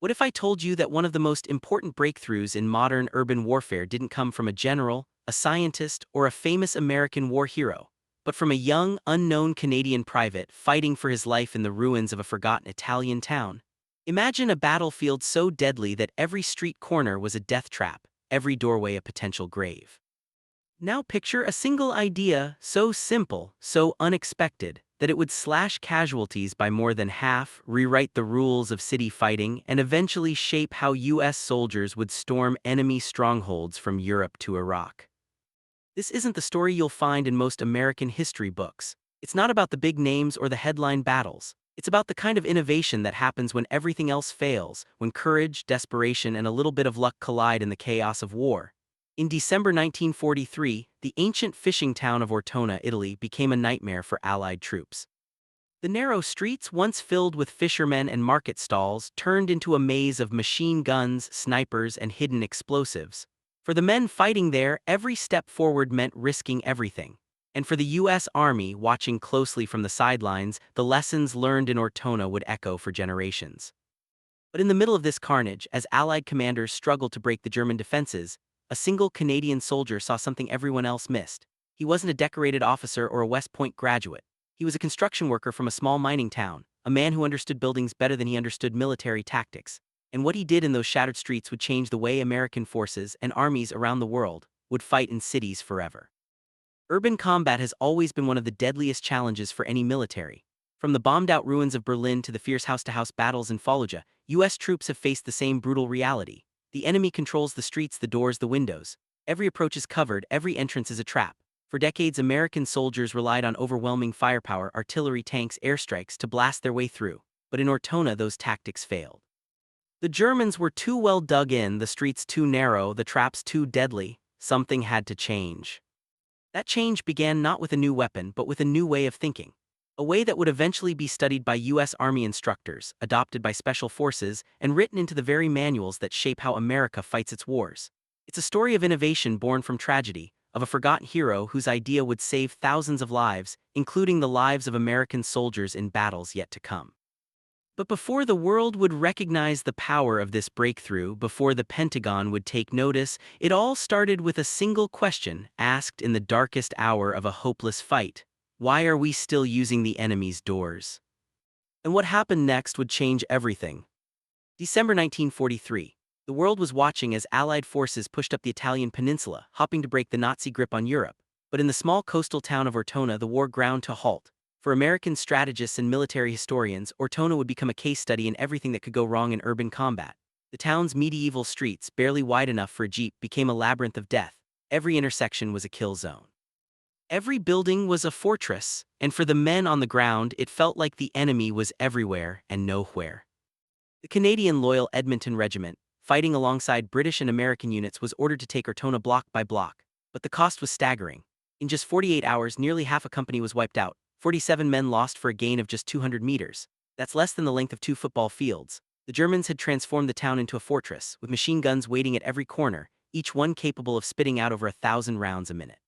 What if I told you that one of the most important breakthroughs in modern urban warfare didn't come from a general, a scientist, or a famous American war hero, but from a young, unknown Canadian private fighting for his life in the ruins of a forgotten Italian town? Imagine a battlefield so deadly that every street corner was a death trap, every doorway a potential grave. Now picture a single idea so simple, so unexpected, that it would slash casualties by more than half, rewrite the rules of city fighting, and eventually shape how US soldiers would storm enemy strongholds from Europe to Iraq. This isn't the story you'll find in most American history books. It's not about the big names or the headline battles. It's about the kind of innovation that happens when everything else fails, when courage, desperation, and a little bit of luck collide in the chaos of war. In December 1943, the ancient fishing town of Ortona, Italy, became a nightmare for Allied troops. The narrow streets, once filled with fishermen and market stalls, turned into a maze of machine guns, snipers, and hidden explosives. For the men fighting there, every step forward meant risking everything. And for the U.S. Army, watching closely from the sidelines, the lessons learned in Ortona would echo for generations. But in the middle of this carnage, as Allied commanders struggled to break the German defenses, a single Canadian soldier saw something everyone else missed. He wasn't a decorated officer or a West Point graduate. He was a construction worker from a small mining town, a man who understood buildings better than he understood military tactics. And what he did in those shattered streets would change the way American forces and armies around the world would fight in cities forever. Urban combat has always been one of the deadliest challenges for any military. From the bombed-out ruins of Berlin to the fierce house-to-house battles in Fallujah, U.S. troops have faced the same brutal reality. The enemy controls the streets, the doors, the windows. Every approach is covered, every entrance is a trap. For decades, American soldiers relied on overwhelming firepower, artillery, tanks, airstrikes to blast their way through. But in Ortona, those tactics failed. The Germans were too well dug in, the streets too narrow, the traps too deadly. Something had to change. That change began not with a new weapon, but with a new way of thinking. A way that would eventually be studied by U.S. Army instructors, adopted by special forces, and written into the very manuals that shape how America fights its wars. It's a story of innovation born from tragedy, of a forgotten hero whose idea would save thousands of lives, including the lives of American soldiers in battles yet to come. But before the world would recognize the power of this breakthrough, before the Pentagon would take notice, it all started with a single question, asked in the darkest hour of a hopeless fight. Why are we still using the enemy's doors? And what happened next would change everything. December 1943. The world was watching as Allied forces pushed up the Italian peninsula, hoping to break the Nazi grip on Europe. But in the small coastal town of Ortona, the war ground to a halt. For American strategists and military historians, Ortona would become a case study in everything that could go wrong in urban combat. The town's medieval streets, barely wide enough for a jeep, became a labyrinth of death. Every intersection was a kill zone. Every building was a fortress, and for the men on the ground, it felt like the enemy was everywhere and nowhere. The Canadian Loyal Edmonton Regiment, fighting alongside British and American units, was ordered to take Ortona block by block, but the cost was staggering. In just 48 hours, nearly half a company was wiped out, 47 men lost for a gain of just 200 meters. That's less than the length of 2 football fields. The Germans had transformed the town into a fortress, with machine guns waiting at every corner, each one capable of spitting out over 1,000 rounds a minute.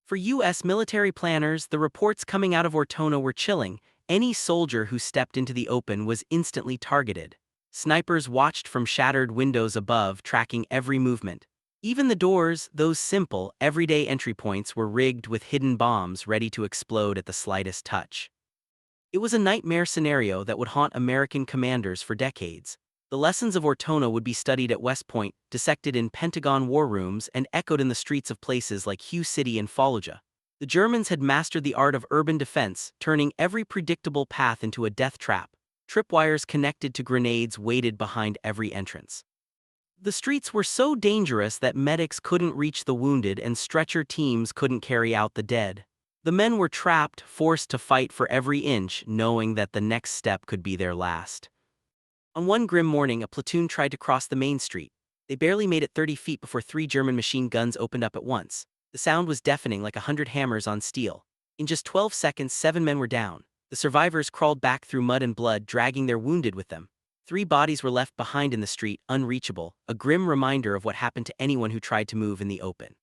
For U.S. military planners, the reports coming out of Ortona were chilling. Any soldier who stepped into the open was instantly targeted. Snipers watched from shattered windows above, tracking every movement. Even the doors, those simple, everyday entry points, were rigged with hidden bombs ready to explode at the slightest touch. It was a nightmare scenario that would haunt American commanders for decades. The lessons of Ortona would be studied at West Point, dissected in Pentagon war rooms, and echoed in the streets of places like Hugh City and Fallujah. The Germans had mastered the art of urban defense, turning every predictable path into a death trap. Tripwires connected to grenades waited behind every entrance. The streets were so dangerous that medics couldn't reach the wounded and stretcher teams couldn't carry out the dead. The men were trapped, forced to fight for every inch, knowing that the next step could be their last. On one grim morning, a platoon tried to cross the main street. They barely made it 30 feet before 3 German machine guns opened up at once. The sound was deafening, like 100 hammers on steel. In just 12 seconds, 7 men were down. The survivors crawled back through mud and blood, dragging their wounded with them. 3 bodies were left behind in the street, unreachable, a grim reminder of what happened to anyone who tried to move in the open.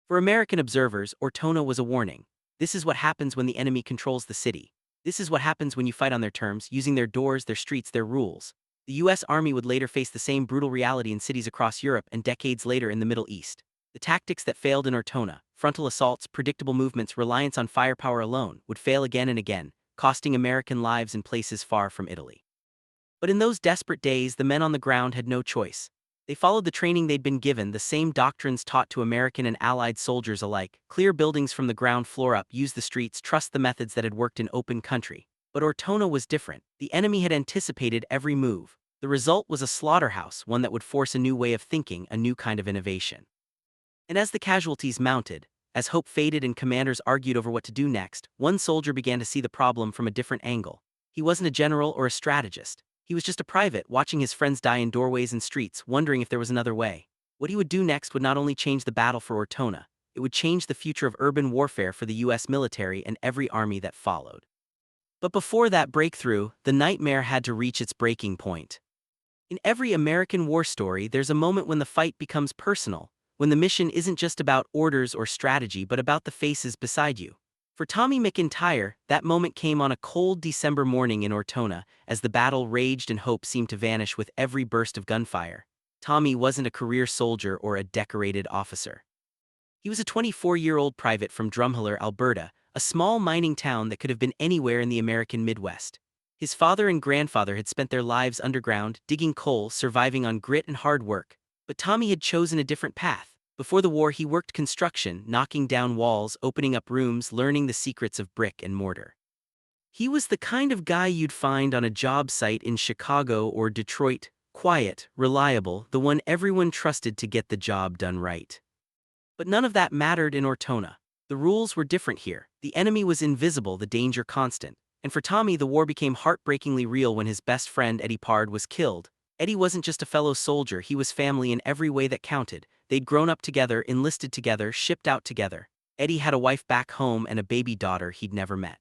For American observers, Ortona was a warning. This is what happens when the enemy controls the city. This is what happens when you fight on their terms, using their doors, their streets, their rules. The US Army would later face the same brutal reality in cities across Europe and decades later in the Middle East. The tactics that failed in Ortona, frontal assaults, predictable movements, reliance on firepower alone, would fail again and again, costing American lives in places far from Italy. But in those desperate days, the men on the ground had no choice. They followed the training they'd been given, the same doctrines taught to American and Allied soldiers alike: clear buildings from the ground floor up, use the streets, trust the methods that had worked in open country. But Ortona was different. The enemy had anticipated every move. The result was a slaughterhouse, one that would force a new way of thinking, a new kind of innovation. And as the casualties mounted, as hope faded and commanders argued over what to do next, one soldier began to see the problem from a different angle. He wasn't a general or a strategist. He was just a private, watching his friends die in doorways and streets, wondering if there was another way. What he would do next would not only change the battle for Ortona, it would change the future of urban warfare for the US military and every army that followed. But before that breakthrough, the nightmare had to reach its breaking point. In every American war story, there's a moment when the fight becomes personal, when the mission isn't just about orders or strategy but about the faces beside you. For Tommy McIntyre, that moment came on a cold December morning in Ortona, as the battle raged and hope seemed to vanish with every burst of gunfire. Tommy wasn't a career soldier or a decorated officer. He was a 24-year-old private from Drumheller, Alberta, a small mining town that could have been anywhere in the American Midwest. His father and grandfather had spent their lives underground, digging coal, surviving on grit and hard work. But Tommy had chosen a different path. Before the war, he worked construction, knocking down walls, opening up rooms, learning the secrets of brick and mortar. He was the kind of guy you'd find on a job site in Chicago or Detroit: quiet, reliable, the one everyone trusted to get the job done right. But none of that mattered in Ortona. The rules were different here. The enemy was invisible, the danger constant. And for Tommy, the war became heartbreakingly real when his best friend, Eddie Pard, was killed. Eddie wasn't just a fellow soldier, he was family in every way that counted. They'd grown up together, enlisted together, shipped out together. Eddie had a wife back home and a baby daughter he'd never met.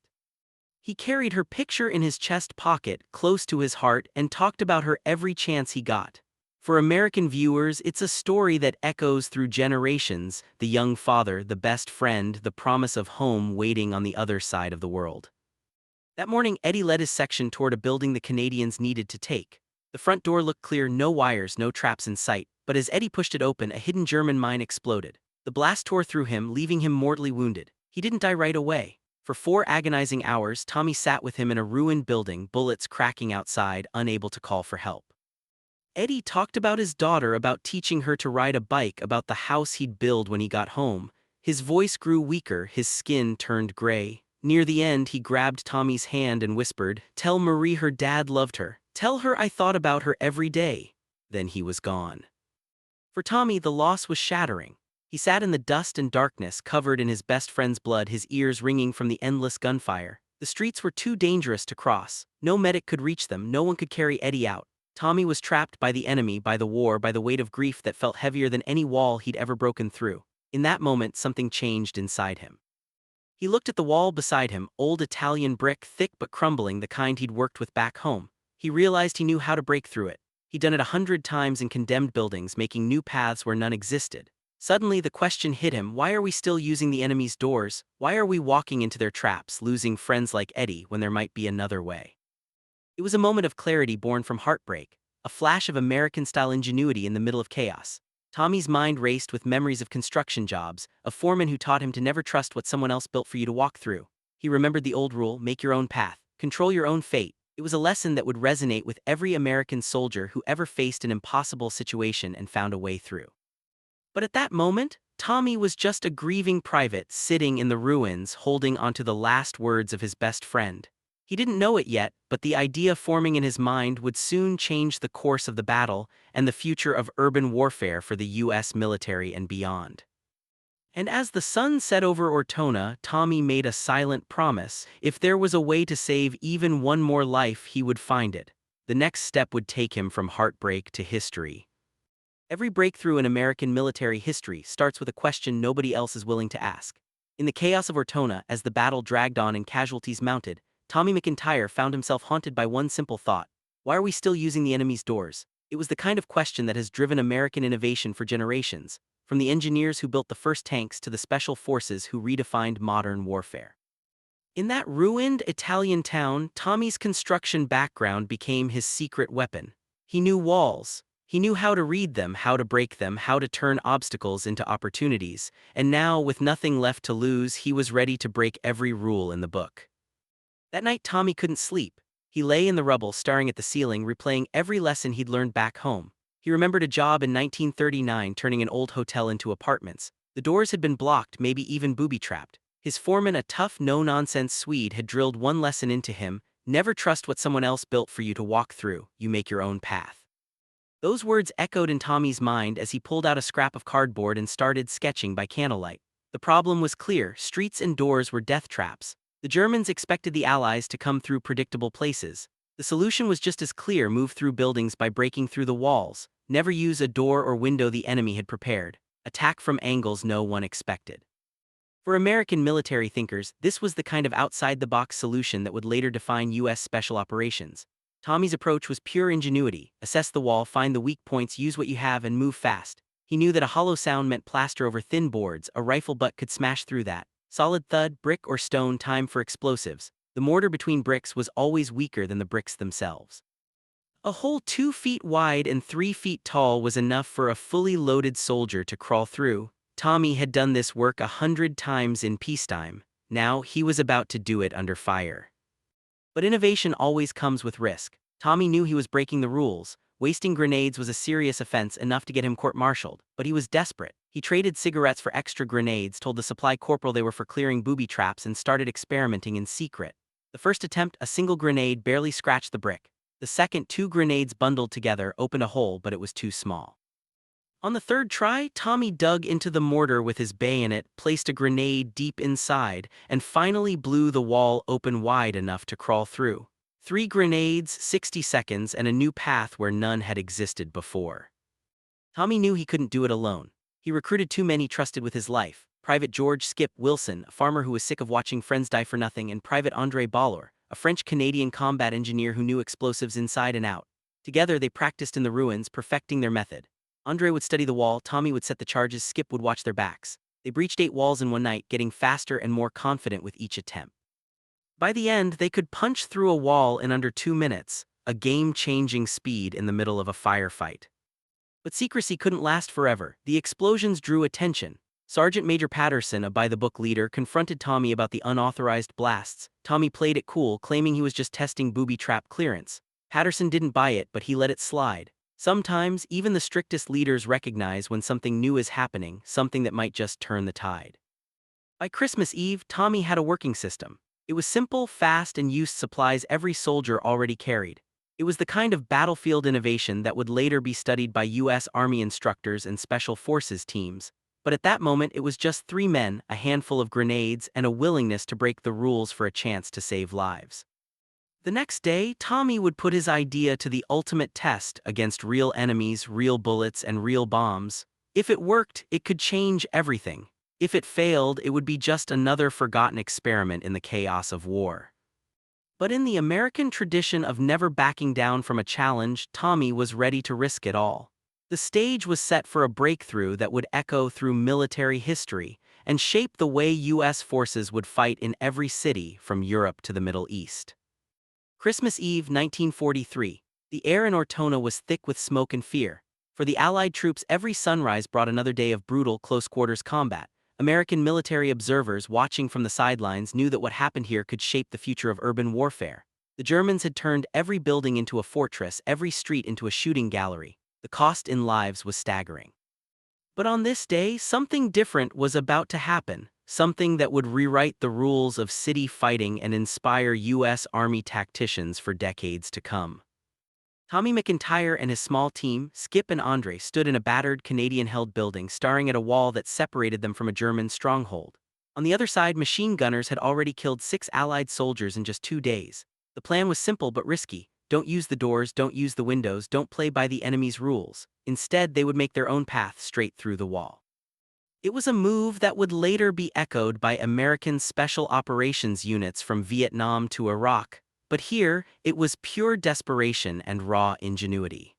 He carried her picture in his chest pocket, close to his heart, and talked about her every chance he got. For American viewers, it's a story that echoes through generations: the young father, the best friend, the promise of home waiting on the other side of the world. That morning, Eddie led his section toward a building the Canadians needed to take. The front door looked clear, no wires, no traps in sight, but as Eddie pushed it open, a hidden German mine exploded. The blast tore through him, leaving him mortally wounded. He didn't die right away. For 4 agonizing hours, Tommy sat with him in a ruined building, bullets cracking outside, unable to call for help. Eddie talked about his daughter, about teaching her to ride a bike, about the house he'd build when he got home. His voice grew weaker, his skin turned gray. Near the end, he grabbed Tommy's hand and whispered, "Tell Marie her dad loved her. Tell her I thought about her every day." Then he was gone. For Tommy, the loss was shattering. He sat in the dust and darkness, covered in his best friend's blood, his ears ringing from the endless gunfire. The streets were too dangerous to cross. No medic could reach them, no one could carry Eddie out. Tommy was trapped by the enemy, by the war, by the weight of grief that felt heavier than any wall he'd ever broken through. In that moment, something changed inside him. He looked at the wall beside him, old Italian brick, thick but crumbling, the kind he'd worked with back home. He realized he knew how to break through it. He'd done it 100 times in condemned buildings, making new paths where none existed. Suddenly the question hit him: why are we still using the enemy's doors? Why are we walking into their traps, losing friends like Eddie when there might be another way? It was a moment of clarity born from heartbreak, a flash of American-style ingenuity in the middle of chaos. Tommy's mind raced with memories of construction jobs, a foreman who taught him to never trust what someone else built for you to walk through. He remembered the old rule: make your own path, control your own fate. It was a lesson that would resonate with every American soldier who ever faced an impossible situation and found a way through. But at that moment, Tommy was just a grieving private sitting in the ruins, holding onto the last words of his best friend. He didn't know it yet, but the idea forming in his mind would soon change the course of the battle and the future of urban warfare for the US military and beyond. And as the sun set over Ortona, Tommy made a silent promise: if there was a way to save even one more life, he would find it. The next step would take him from heartbreak to history. Every breakthrough in American military history starts with a question nobody else is willing to ask. In the chaos of Ortona, as the battle dragged on and casualties mounted, Tommy McIntyre found himself haunted by one simple thought: why are we still using the enemy's doors? It was the kind of question that has driven American innovation for generations, from the engineers who built the first tanks to the special forces who redefined modern warfare. In that ruined Italian town, Tommy's construction background became his secret weapon. He knew walls. He knew how to read them, how to break them, how to turn obstacles into opportunities, and now, with nothing left to lose, he was ready to break every rule in the book. That night, Tommy couldn't sleep. He lay in the rubble, staring at the ceiling, replaying every lesson he'd learned back home. He remembered a job in 1939 turning an old hotel into apartments. The doors had been blocked, maybe even booby-trapped. His foreman, a tough, no-nonsense Swede, had drilled one lesson into him: never trust what someone else built for you to walk through, you make your own path. Those words echoed in Tommy's mind as he pulled out a scrap of cardboard and started sketching by candlelight. The problem was clear: streets and doors were death traps. The Germans expected the Allies to come through predictable places. The solution was just as clear: move through buildings by breaking through the walls. Never use a door or window the enemy had prepared. Attack from angles no one expected. For American military thinkers, this was the kind of outside-the-box solution that would later define U.S. special operations. Tommy's approach was pure ingenuity: assess the wall, find the weak points, use what you have, and move fast. He knew that a hollow sound meant plaster over thin boards. A rifle butt could smash through that. Solid thud, brick or stone, time for explosives. The mortar between bricks was always weaker than the bricks themselves. A hole 2 feet wide and 3 feet tall was enough for a fully loaded soldier to crawl through. Tommy had done this work 100 times in peacetime. Now he was about to do it under fire. But innovation always comes with risk. Tommy knew he was breaking the rules. Wasting grenades was a serious offense, enough to get him court-martialed. But he was desperate. He traded cigarettes for extra grenades, told the supply corporal they were for clearing booby traps, and started experimenting in secret. The first attempt, a single grenade barely scratched the brick. The second, 2 grenades bundled together opened a hole, but it was too small. On the third try, Tommy dug into the mortar with his bayonet, placed a grenade deep inside, and finally blew the wall open wide enough to crawl through. 3 grenades, 60 seconds, and a new path where none had existed before. Tommy knew he couldn't do it alone. He recruited 2 men he trusted with his life: Private George "Skip" Wilson, a farmer who was sick of watching friends die for nothing, and Private André Ballor, a French-Canadian combat engineer who knew explosives inside and out. Together they practiced in the ruins, perfecting their method. André would study the wall, Tommy would set the charges, Skip would watch their backs. They breached 8 walls in one night, getting faster and more confident with each attempt. By the end, they could punch through a wall in under 2 minutes, a game-changing speed in the middle of a firefight. But secrecy couldn't last forever. The explosions drew attention. Sergeant Major Patterson, a by-the-book leader, confronted Tommy about the unauthorized blasts. Tommy played it cool, claiming he was just testing booby trap clearance. Patterson didn't buy it, but he let it slide. Sometimes, even the strictest leaders recognize when something new is happening, something that might just turn the tide. By Christmas Eve, Tommy had a working system. It was simple, fast, and used supplies every soldier already carried. It was the kind of battlefield innovation that would later be studied by U.S. Army instructors and Special Forces teams. But at that moment, it was just 3 men, a handful of grenades, and a willingness to break the rules for a chance to save lives. The next day, Tommy would put his idea to the ultimate test against real enemies, real bullets, and real bombs. If it worked, it could change everything. If it failed, it would be just another forgotten experiment in the chaos of war. But in the American tradition of never backing down from a challenge, Tommy was ready to risk it all. The stage was set for a breakthrough that would echo through military history and shape the way U.S. forces would fight in every city from Europe to the Middle East. Christmas Eve, 1943. The air in Ortona was thick with smoke and fear. For the Allied troops, every sunrise brought another day of brutal, close-quarters combat. American military observers watching from the sidelines knew that what happened here could shape the future of urban warfare. The Germans had turned every building into a fortress, every street into a shooting gallery. The cost in lives was staggering. But on this day, something different was about to happen. Something that would rewrite the rules of city fighting and inspire U.S. Army tacticians for decades to come. Tommy McIntyre and his small team, Skip and André, stood in a battered Canadian-held building, staring at a wall that separated them from a German stronghold. On the other side, machine gunners had already killed 6 Allied soldiers in just 2 days. The plan was simple but risky. Don't use the doors, don't use the windows, don't play by the enemy's rules. Instead, they would make their own path straight through the wall. It was a move that would later be echoed by American Special Operations units from Vietnam to Iraq, but here, it was pure desperation and raw ingenuity.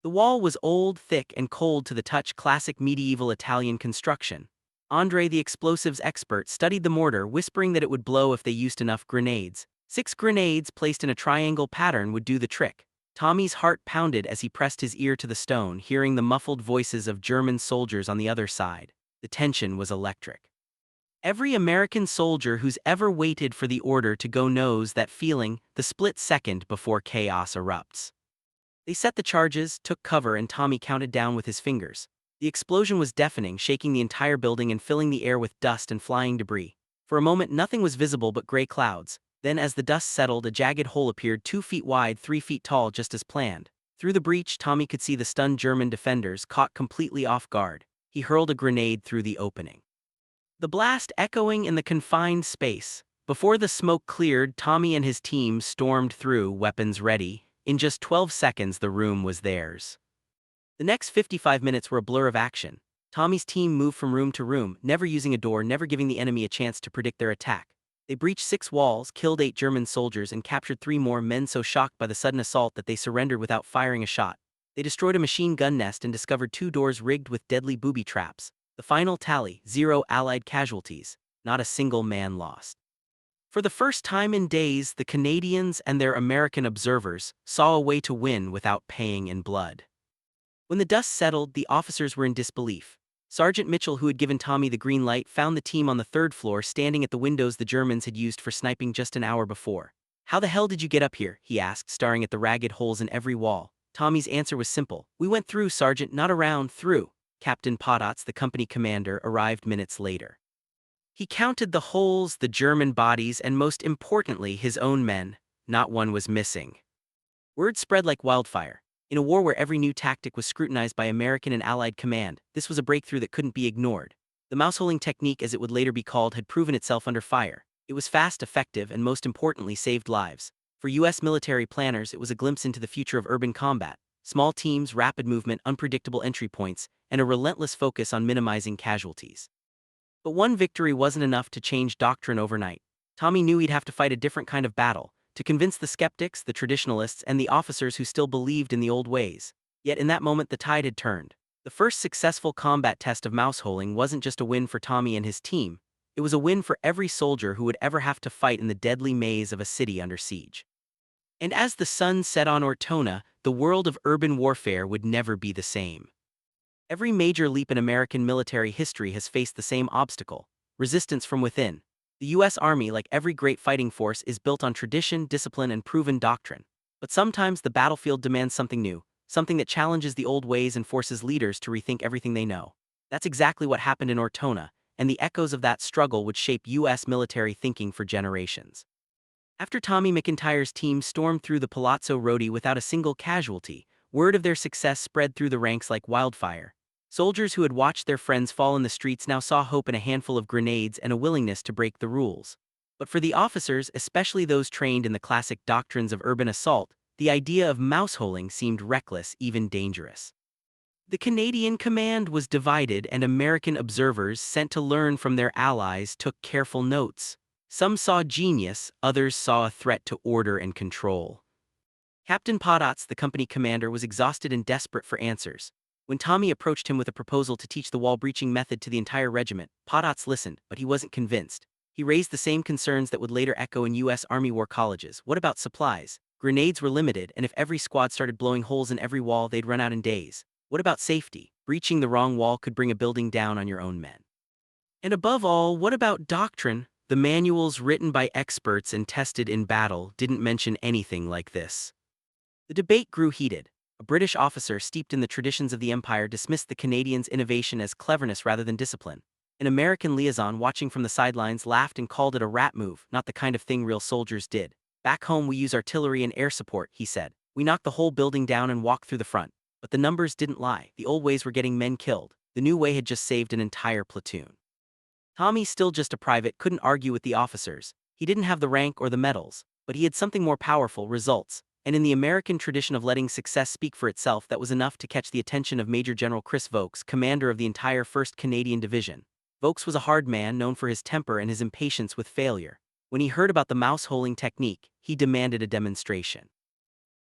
The wall was old, thick, and cold to the touch, classic medieval Italian construction. André, the explosives expert, studied the mortar, whispering that it would blow if they used enough grenades. 6 grenades placed in a triangle pattern would do the trick. Tommy's heart pounded as he pressed his ear to the stone, hearing the muffled voices of German soldiers on the other side. The tension was electric. Every American soldier who's ever waited for the order to go knows that feeling, the split second before chaos erupts. They set the charges, took cover, and Tommy counted down with his fingers. The explosion was deafening, shaking the entire building and filling the air with dust and flying debris. For a moment nothing was visible but gray clouds. Then as the dust settled, a jagged hole appeared 2 feet wide, 3 feet tall, just as planned. Through the breach, Tommy could see the stunned German defenders, caught completely off guard. He hurled a grenade through the opening, the blast echoing in the confined space. Before the smoke cleared, Tommy and his team stormed through, weapons ready. In just 12 seconds, the room was theirs. The next 55 minutes were a blur of action. Tommy's team moved from room to room, never using a door, never giving the enemy a chance to predict their attack. They breached 6 walls, killed 8 German soldiers, and captured 3 more men, so shocked by the sudden assault that they surrendered without firing a shot. They destroyed a machine gun nest and discovered 2 doors rigged with deadly booby traps. The final tally: 0 Allied casualties, not a single man lost. For the first time in days, the Canadians and their American observers saw a way to win without paying in blood. When the dust settled, the officers were in disbelief. Sergeant Mitchell, who had given Tommy the green light, found the team on the 3rd floor standing at the windows the Germans had used for sniping just an hour before. "How the hell did you get up here?" he asked, staring at the ragged holes in every wall. Tommy's answer was simple. "We went through, Sergeant, not around, through." Captain Potts, the company commander, arrived minutes later. He counted the holes, the German bodies, and most importantly, his own men. Not one was missing. Word spread like wildfire. In a war where every new tactic was scrutinized by American and Allied command, this was a breakthrough that couldn't be ignored. The mouseholing technique, as it would later be called, had proven itself under fire. It was fast, effective, and most importantly, saved lives. For U.S. military planners, it was a glimpse into the future of urban combat. Small teams, rapid movement, unpredictable entry points, and a relentless focus on minimizing casualties. But one victory wasn't enough to change doctrine overnight. Tommy knew he'd have to fight a different kind of battle, to convince the skeptics, the traditionalists, and the officers who still believed in the old ways. Yet in that moment the tide had turned. The first successful combat test of mouseholing wasn't just a win for Tommy and his team, it was a win for every soldier who would ever have to fight in the deadly maze of a city under siege. And as the sun set on Ortona, the world of urban warfare would never be the same. Every major leap in American military history has faced the same obstacle: resistance from within. The U.S. Army, like every great fighting force, is built on tradition, discipline, and proven doctrine. But sometimes the battlefield demands something new, something that challenges the old ways and forces leaders to rethink everything they know. That's exactly what happened in Ortona, and the echoes of that struggle would shape U.S. military thinking for generations. After Tommy McIntyre's team stormed through the Palazzo Rodi without a single casualty, word of their success spread through the ranks like wildfire. Soldiers who had watched their friends fall in the streets now saw hope in a handful of grenades and a willingness to break the rules. But for the officers, especially those trained in the classic doctrines of urban assault, the idea of mouseholing seemed reckless, even dangerous. The Canadian command was divided, and American observers sent to learn from their allies took careful notes. Some saw genius, others saw a threat to order and control. Captain Potts, the company commander, was exhausted and desperate for answers. When Tommy approached him with a proposal to teach the wall-breaching method to the entire regiment, Potts listened, but he wasn't convinced. He raised the same concerns that would later echo in U.S. Army war colleges. What about supplies? Grenades were limited, and if every squad started blowing holes in every wall, they'd run out in days. What about safety? Breaching the wrong wall could bring a building down on your own men. And above all, what about doctrine? The manuals written by experts and tested in battle didn't mention anything like this. The debate grew heated. A British officer steeped in the traditions of the Empire dismissed the Canadians' innovation as cleverness rather than discipline. An American liaison watching from the sidelines laughed and called it a rat move, not the kind of thing real soldiers did. "Back home we use artillery and air support," he said. "We knock the whole building down and walk through the front." But the numbers didn't lie. The old ways were getting men killed. The new way had just saved an entire platoon. Tommy, still just a private, couldn't argue with the officers. He didn't have the rank or the medals, but he had something more powerful: results. And in the American tradition of letting success speak for itself, that was enough to catch the attention of Major General Chris Vokes, commander of the entire 1st Canadian Division. Vokes was a hard man, known for his temper and his impatience with failure. When he heard about the mouseholing technique, he demanded a demonstration.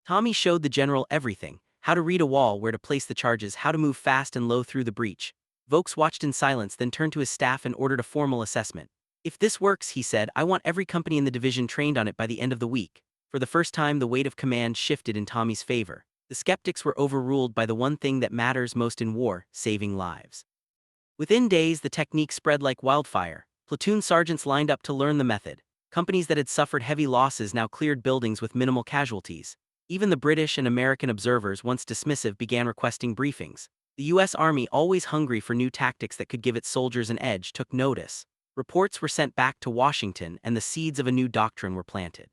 Tommy showed the general everything: how to read a wall, where to place the charges, how to move fast and low through the breach. Vokes watched in silence, then turned to his staff and ordered a formal assessment. "If this works," he said, "I want every company in the division trained on it by the end of the week." For the first time, the weight of command shifted in Tommy's favor. The skeptics were overruled by the one thing that matters most in war: saving lives. Within days, the technique spread like wildfire. Platoon sergeants lined up to learn the method. Companies that had suffered heavy losses now cleared buildings with minimal casualties. Even the British and American observers, once dismissive, began requesting briefings. The U.S. Army, always hungry for new tactics that could give its soldiers an edge, took notice. Reports were sent back to Washington, and the seeds of a new doctrine were planted.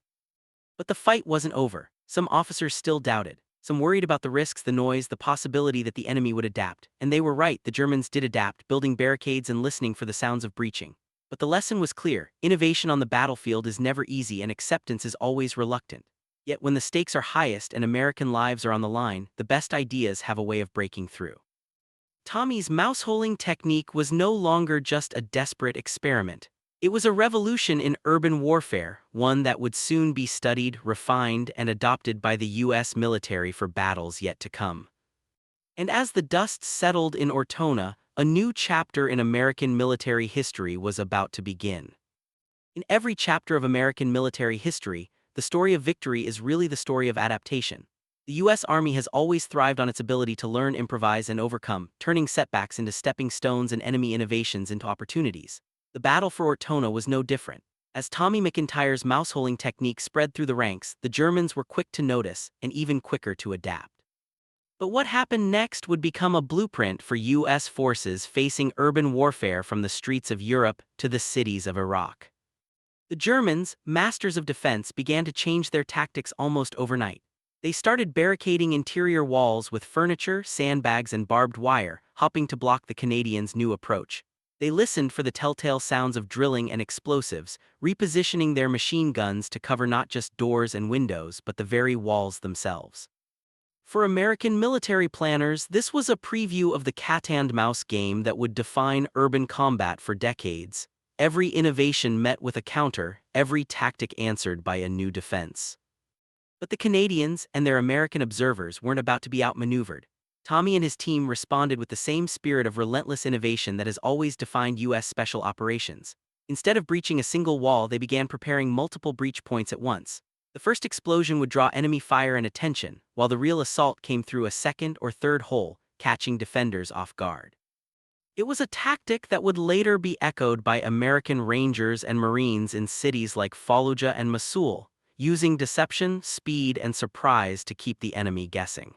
But the fight wasn't over. Some officers still doubted. Some worried about the risks, the noise, the possibility that the enemy would adapt. And they were right, the Germans did adapt, building barricades and listening for the sounds of breaching. But the lesson was clear: innovation on the battlefield is never easy and acceptance is always reluctant. Yet when the stakes are highest and American lives are on the line, the best ideas have a way of breaking through. Tommy's mouseholing technique was no longer just a desperate experiment. It was a revolution in urban warfare, one that would soon be studied, refined, and adopted by the U.S. military for battles yet to come. And as the dust settled in Ortona, a new chapter in American military history was about to begin. In every chapter of American military history, the story of victory is really the story of adaptation. The U.S. Army has always thrived on its ability to learn, improvise, and overcome, turning setbacks into stepping stones and enemy innovations into opportunities. The battle for Ortona was no different. As Tommy McIntyre's mouseholing technique spread through the ranks, the Germans were quick to notice and even quicker to adapt. But what happened next would become a blueprint for U.S. forces facing urban warfare from the streets of Europe to the cities of Iraq. The Germans, masters of defense, began to change their tactics almost overnight. They started barricading interior walls with furniture, sandbags, and barbed wire, hoping to block the Canadians' new approach. They listened for the telltale sounds of drilling and explosives, repositioning their machine guns to cover not just doors and windows but the very walls themselves. For American military planners, this was a preview of the cat-and-mouse game that would define urban combat for decades. Every innovation met with a counter, every tactic answered by a new defense. But the Canadians and their American observers weren't about to be outmaneuvered. Tommy and his team responded with the same spirit of relentless innovation that has always defined U.S. special operations. Instead of breaching a single wall, they began preparing multiple breach points at once. The first explosion would draw enemy fire and attention, while the real assault came through a second or third hole, catching defenders off guard. It was a tactic that would later be echoed by American Rangers and Marines in cities like Fallujah and Mosul, using deception, speed, and surprise to keep the enemy guessing.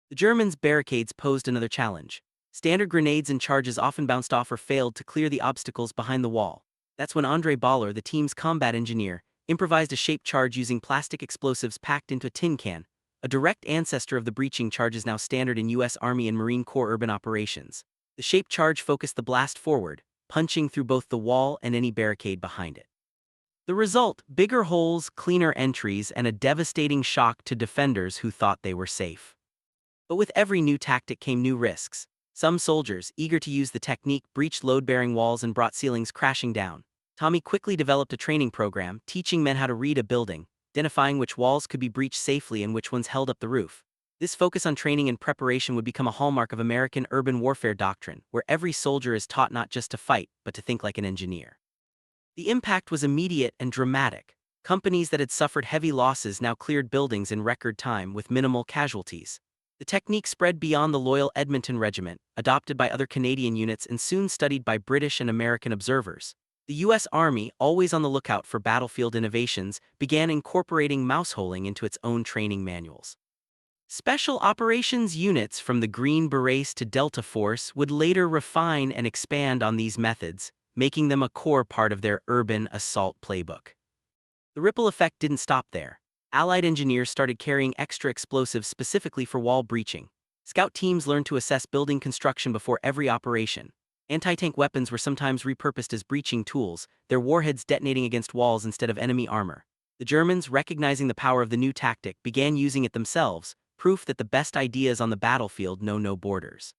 The Germans' barricades posed another challenge. Standard grenades and charges often bounced off or failed to clear the obstacles behind the wall. That's when André Baller, the team's combat engineer, improvised a shaped charge using plastic explosives packed into a tin can, a direct ancestor of the breaching charges now standard in U.S. Army and Marine Corps urban operations. The shaped charge focused the blast forward, punching through both the wall and any barricade behind it. The result: bigger holes, cleaner entries, and a devastating shock to defenders who thought they were safe. But with every new tactic came new risks. Some soldiers, eager to use the technique, breached load-bearing walls and brought ceilings crashing down. Tommy quickly developed a training program, teaching men how to read a building, identifying which walls could be breached safely and which ones held up the roof. This focus on training and preparation would become a hallmark of American urban warfare doctrine, where every soldier is taught not just to fight, but to think like an engineer. The impact was immediate and dramatic. Companies that had suffered heavy losses now cleared buildings in record time with minimal casualties. The technique spread beyond the loyal Edmonton Regiment, adopted by other Canadian units and soon studied by British and American observers. The U.S. Army, always on the lookout for battlefield innovations, began incorporating mouseholing into its own training manuals. Special operations units from the Green Berets to Delta Force would later refine and expand on these methods, making them a core part of their urban assault playbook. The ripple effect didn't stop there. Allied engineers started carrying extra explosives specifically for wall breaching. Scout teams learned to assess building construction before every operation. Anti-tank weapons were sometimes repurposed as breaching tools, their warheads detonating against walls instead of enemy armor. The Germans, recognizing the power of the new tactic, began using it themselves, proof that the best ideas on the battlefield know no borders.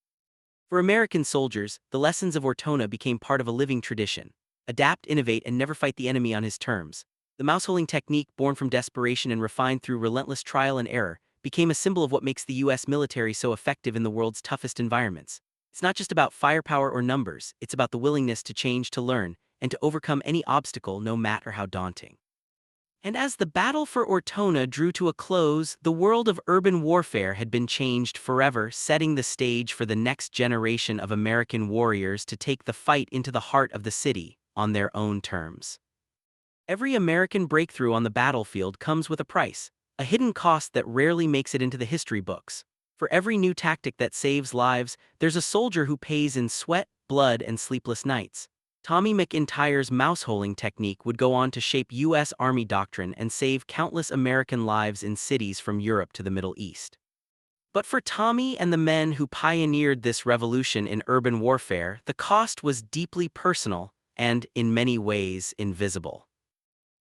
For American soldiers, the lessons of Ortona became part of a living tradition. Adapt, innovate, and never fight the enemy on his terms. The mouseholing technique, born from desperation and refined through relentless trial and error, became a symbol of what makes the U.S. military so effective in the world's toughest environments. It's not just about firepower or numbers, it's about the willingness to change, to learn, and to overcome any obstacle, no matter how daunting. And as the battle for Ortona drew to a close, the world of urban warfare had been changed forever, setting the stage for the next generation of American warriors to take the fight into the heart of the city on their own terms. Every American breakthrough on the battlefield comes with a price, a hidden cost that rarely makes it into the history books. For every new tactic that saves lives, there's a soldier who pays in sweat, blood, and sleepless nights. Tommy McIntyre's mouseholing technique would go on to shape U.S. Army doctrine and save countless American lives in cities from Europe to the Middle East. But for Tommy and the men who pioneered this revolution in urban warfare, the cost was deeply personal and, in many ways, invisible.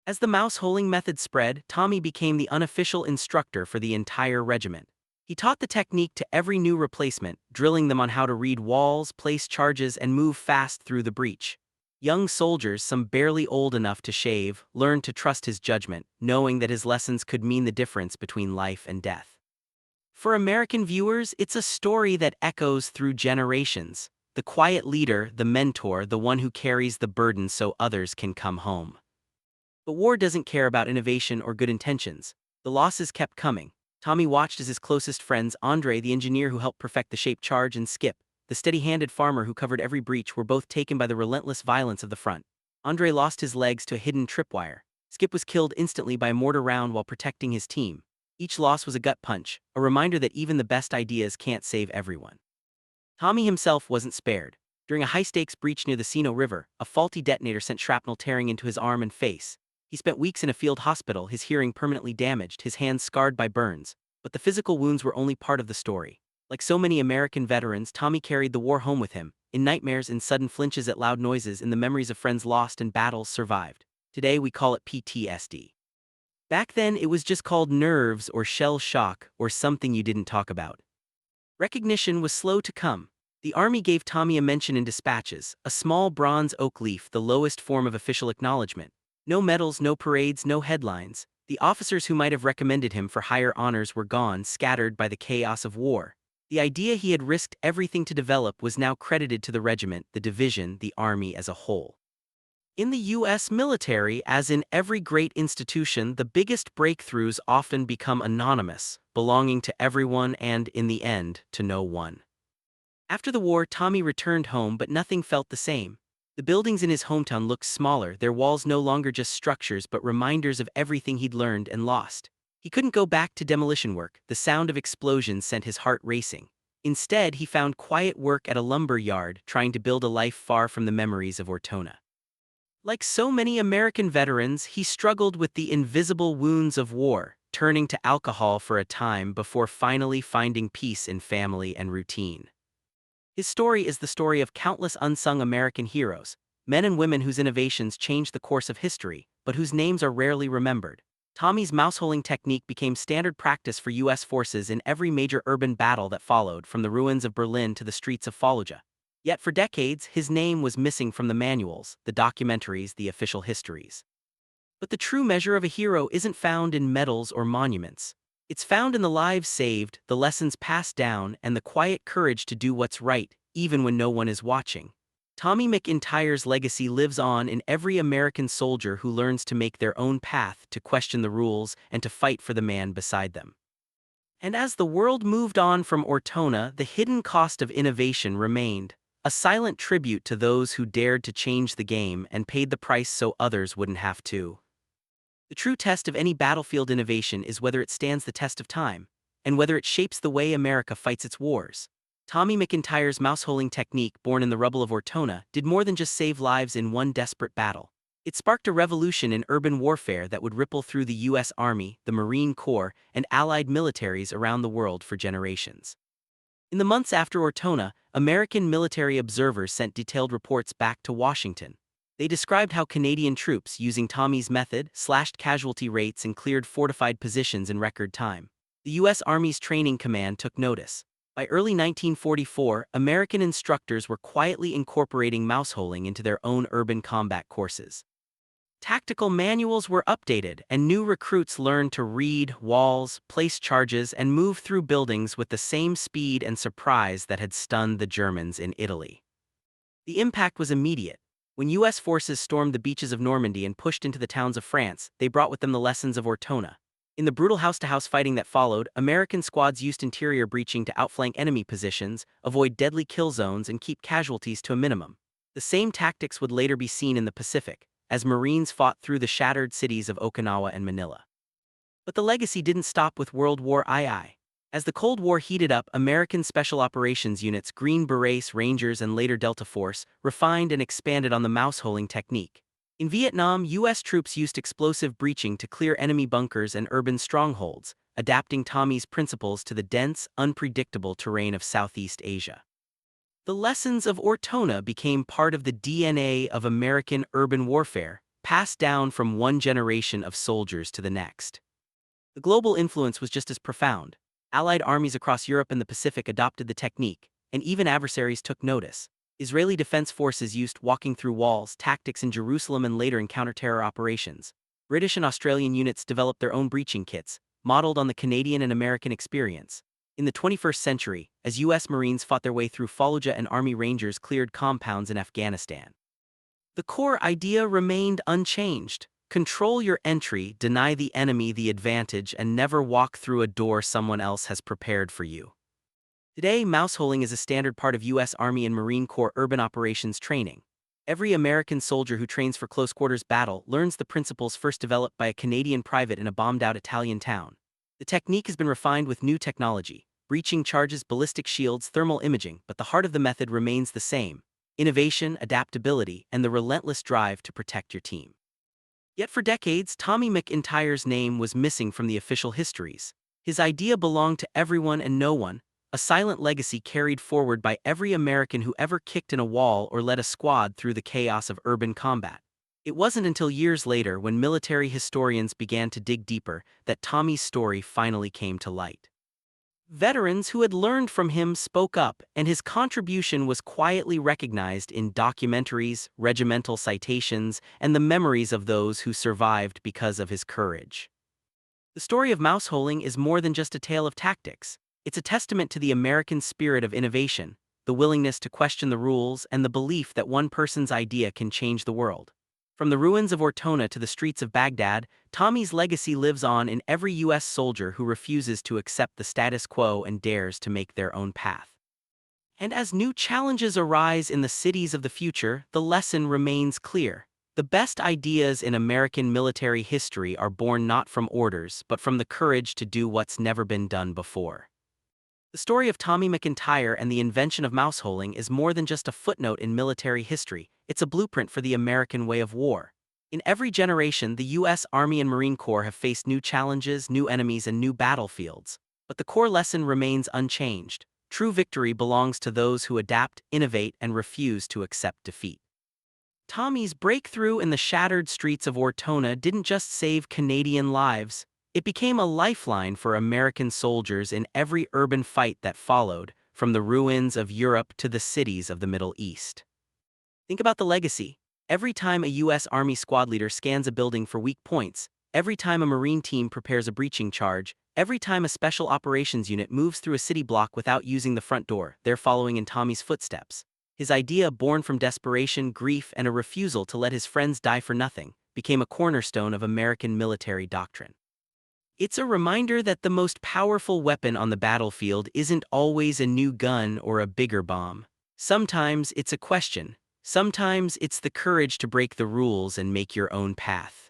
As the mouseholing method spread, Tommy became the unofficial instructor for the entire regiment. He taught the technique to every new replacement, drilling them on how to read walls, place charges, and move fast through the breach. Young soldiers, some barely old enough to shave, learned to trust his judgment, knowing that his lessons could mean the difference between life and death. For American viewers, it's a story that echoes through generations. The quiet leader, the mentor, the one who carries the burden so others can come home. But war doesn't care about innovation or good intentions. The losses kept coming. Tommy watched as his closest friends, Andre, the engineer who helped perfect the shape charge, and Skip, the steady-handed farmer who covered every breach, were both taken by the relentless violence of the front. Andre lost his legs to a hidden tripwire. Skip was killed instantly by a mortar round while protecting his team. Each loss was a gut punch, a reminder that even the best ideas can't save everyone. Tommy himself wasn't spared. During a high-stakes breach near the Sino River, a faulty detonator sent shrapnel tearing into his arm and face. He spent weeks in a field hospital, his hearing permanently damaged, his hands scarred by burns. But the physical wounds were only part of the story. Like so many American veterans, Tommy carried the war home with him, in nightmares, in sudden flinches at loud noises, in the memories of friends lost and battles survived. Today we call it PTSD. Back then it was just called nerves or shell shock or something you didn't talk about. Recognition was slow to come. The Army gave Tommy a mention in dispatches, a small bronze oak leaf, the lowest form of official acknowledgement. No medals, no parades, no headlines. The officers who might have recommended him for higher honors were gone, scattered by the chaos of war. The idea he had risked everything to develop was now credited to the regiment, the division, the Army as a whole. In the U.S. military, as in every great institution, the biggest breakthroughs often become anonymous, belonging to everyone and, in the end, to no one. After the war, Tommy returned home, but nothing felt the same. The buildings in his hometown looked smaller, their walls no longer just structures but reminders of everything he'd learned and lost. He couldn't go back to demolition work, the sound of explosions sent his heart racing. Instead, he found quiet work at a lumber yard, trying to build a life far from the memories of Ortona. Like so many American veterans, he struggled with the invisible wounds of war, turning to alcohol for a time before finally finding peace in family and routine. His story is the story of countless unsung American heroes, men and women whose innovations changed the course of history, but whose names are rarely remembered. Tommy's mouseholing technique became standard practice for U.S. forces in every major urban battle that followed, from the ruins of Berlin to the streets of Fallujah. Yet for decades, his name was missing from the manuals, the documentaries, the official histories. But the true measure of a hero isn't found in medals or monuments. It's found in the lives saved, the lessons passed down, and the quiet courage to do what's right, even when no one is watching. Tommy McIntyre's legacy lives on in every American soldier who learns to make their own path, to question the rules, and to fight for the man beside them. And as the world moved on from Ortona, the hidden cost of innovation remained, a silent tribute to those who dared to change the game and paid the price so others wouldn't have to. The true test of any battlefield innovation is whether it stands the test of time, and whether it shapes the way America fights its wars. Tommy McIntyre's mouseholing technique, born in the rubble of Ortona, did more than just save lives in one desperate battle. It sparked a revolution in urban warfare that would ripple through the U.S. Army, the Marine Corps, and allied militaries around the world for generations. In the months after Ortona, American military observers sent detailed reports back to Washington. They described how Canadian troops, using Tommy's method, slashed casualty rates and cleared fortified positions in record time. The U.S. Army's training command took notice. By early 1944, American instructors were quietly incorporating mouseholing into their own urban combat courses. Tactical manuals were updated, and new recruits learned to read walls, place charges, and move through buildings with the same speed and surprise that had stunned the Germans in Italy. The impact was immediate. When U.S. forces stormed the beaches of Normandy and pushed into the towns of France, they brought with them the lessons of Ortona. In the brutal house-to-house fighting that followed, American squads used interior breaching to outflank enemy positions, avoid deadly kill zones, and keep casualties to a minimum. The same tactics would later be seen in the Pacific, as Marines fought through the shattered cities of Okinawa and Manila. But the legacy didn't stop with World War II. As the Cold War heated up, American Special Operations Units, Green Berets, Rangers, and later Delta Force, refined and expanded on the mouseholing technique. In Vietnam, U.S. troops used explosive breaching to clear enemy bunkers and urban strongholds, adapting Tommy's principles to the dense, unpredictable terrain of Southeast Asia. The lessons of Ortona became part of the DNA of American urban warfare, passed down from one generation of soldiers to the next. The global influence was just as profound. Allied armies across Europe and the Pacific adopted the technique, and even adversaries took notice. Israeli defense forces used walking through walls tactics in Jerusalem and later in counter-terror operations. British and Australian units developed their own breaching kits, modeled on the Canadian and American experience. In the 21st century, as U.S. Marines fought their way through Fallujah and Army Rangers cleared compounds in Afghanistan, the core idea remained unchanged. Control your entry, deny the enemy the advantage, and never walk through a door someone else has prepared for you. Today, mouseholing is a standard part of U.S. Army and Marine Corps urban operations training. Every American soldier who trains for close-quarters battle learns the principles first developed by a Canadian private in a bombed-out Italian town. The technique has been refined with new technology, breaching charges, ballistic shields, thermal imaging, but the heart of the method remains the same: innovation, adaptability, and the relentless drive to protect your team. Yet for decades, Tommy McIntyre's name was missing from the official histories. His idea belonged to everyone and no one, a silent legacy carried forward by every American who ever kicked in a wall or led a squad through the chaos of urban combat. It wasn't until years later, when military historians began to dig deeper, that Tommy's story finally came to light. Veterans who had learned from him spoke up, and his contribution was quietly recognized in documentaries, regimental citations, and the memories of those who survived because of his courage. The story of mouseholing is more than just a tale of tactics. It's a testament to the American spirit of innovation, the willingness to question the rules, and the belief that one person's idea can change the world. From the ruins of Ortona to the streets of Baghdad, Tommy's legacy lives on in every U.S. soldier who refuses to accept the status quo and dares to make their own path. And as new challenges arise in the cities of the future, the lesson remains clear. The best ideas in American military history are born not from orders, but from the courage to do what's never been done before. The story of Tommy McIntyre and the invention of mouseholing is more than just a footnote in military history. It's a blueprint for the American way of war. In every generation, the U.S. Army and Marine Corps have faced new challenges, new enemies, and new battlefields. But the core lesson remains unchanged. True victory belongs to those who adapt, innovate, and refuse to accept defeat. Tommy's breakthrough in the shattered streets of Ortona didn't just save Canadian lives. It became a lifeline for American soldiers in every urban fight that followed, from the ruins of Europe to the cities of the Middle East. Think about the legacy. Every time a U.S. Army squad leader scans a building for weak points, every time a Marine team prepares a breaching charge, every time a special operations unit moves through a city block without using the front door, they're following in Tommy's footsteps. His idea, born from desperation, grief, and a refusal to let his friends die for nothing, became a cornerstone of American military doctrine. It's a reminder that the most powerful weapon on the battlefield isn't always a new gun or a bigger bomb. Sometimes it's a question. Sometimes it's the courage to break the rules and make your own path.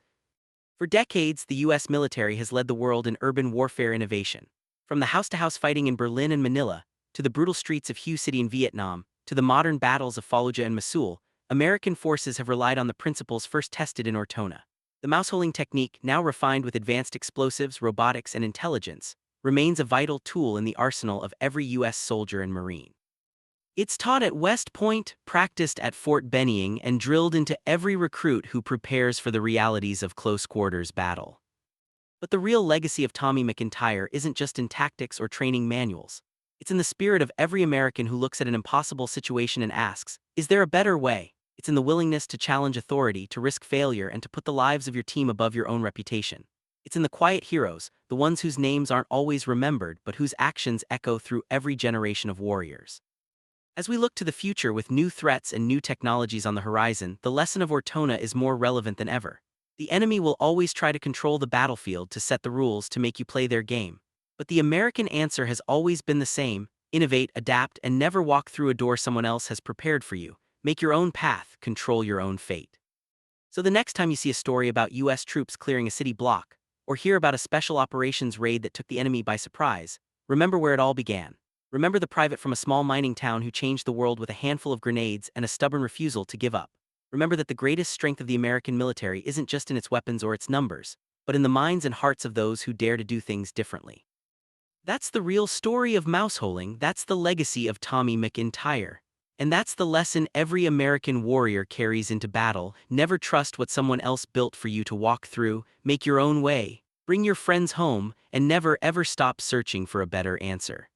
For decades, the U.S. military has led the world in urban warfare innovation. From the house-to-house fighting in Berlin and Manila, to the brutal streets of Hue City in Vietnam, to the modern battles of Fallujah and Mosul, American forces have relied on the principles first tested in Ortona. The mouseholing technique, now refined with advanced explosives, robotics, and intelligence, remains a vital tool in the arsenal of every U.S. soldier and Marine. It's taught at West Point, practiced at Fort Benning, and drilled into every recruit who prepares for the realities of close-quarters battle. But the real legacy of Tommy McIntyre isn't just in tactics or training manuals. It's in the spirit of every American who looks at an impossible situation and asks, "Is there a better way?" It's in the willingness to challenge authority, to risk failure, and to put the lives of your team above your own reputation. It's in the quiet heroes, the ones whose names aren't always remembered but whose actions echo through every generation of warriors. As we look to the future with new threats and new technologies on the horizon, the lesson of Ortona is more relevant than ever. The enemy will always try to control the battlefield to set the rules to make you play their game. But the American answer has always been the same: innovate, adapt, and never walk through a door someone else has prepared for you. Make your own path, control your own fate. So the next time you see a story about US troops clearing a city block, or hear about a special operations raid that took the enemy by surprise, remember where it all began. Remember the private from a small mining town who changed the world with a handful of grenades and a stubborn refusal to give up. Remember that the greatest strength of the American military isn't just in its weapons or its numbers, but in the minds and hearts of those who dare to do things differently. That's the real story of mouseholing. That's the legacy of Tommy McIntyre. And that's the lesson every American warrior carries into battle: never trust what someone else built for you to walk through, make your own way, bring your friends home, and never ever stop searching for a better answer.